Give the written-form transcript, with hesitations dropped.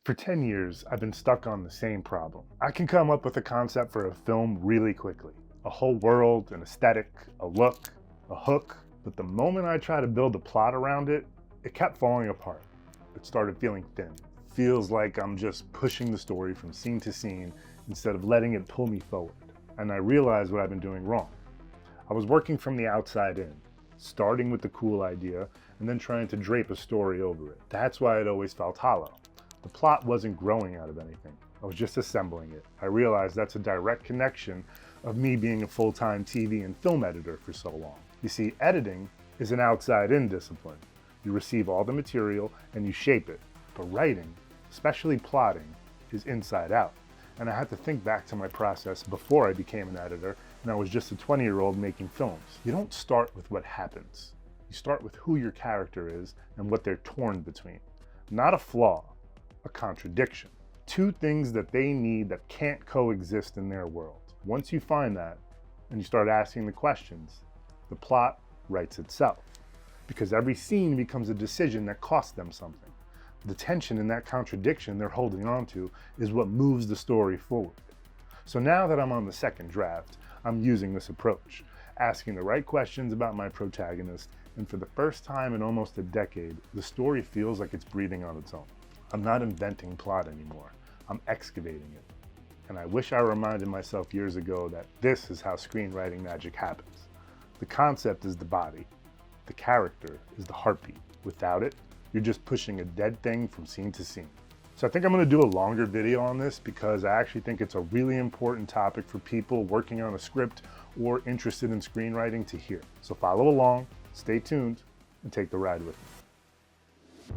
For 10 years, I've been stuck on the same problem. I can come up with a concept for a film really quickly. A whole world, an aesthetic, a look, a hook. But the moment I try to build a plot around it, it kept falling apart. It started feeling thin. Feels like I'm just pushing the story from scene to scene instead of letting it pull me forward. And I realized what I've been doing wrong. I was working from the outside in, starting with the cool idea and then trying to drape a story over it. That's why it always felt hollow. The plot wasn't growing out of anything. I was just assembling it. I realized that's a direct connection of me being a full-time TV and film editor for so long. You see, editing is an outside-in discipline. You receive all the material and you shape it. But writing, especially plotting, is inside out. And I had to think back to my process before I became an editor and I was just a 20-year-old making films. You don't start with what happens. You start with who your character is and what they're torn between. Not a flaw, a contradiction. Two things that they need that can't coexist in their world. Once you find that and you start asking the questions, the plot writes itself. Because every scene becomes a decision that costs them something. The tension in that contradiction they're holding on to is what moves the story forward. So now that I'm on the second draft, I'm using this approach, asking the right questions about my protagonist, and for the first time in almost a decade, the story feels like it's breathing on its own. I'm not inventing plot anymore, I'm excavating it. And I wish I reminded myself years ago that this is how screenwriting magic happens. The concept is the body, the character is the heartbeat. Without it, you're just pushing a dead thing from scene to scene. So I think I'm gonna do a longer video on this because I actually think it's a really important topic for people working on a script or interested in screenwriting to hear. So follow along, stay tuned, and take the ride with me.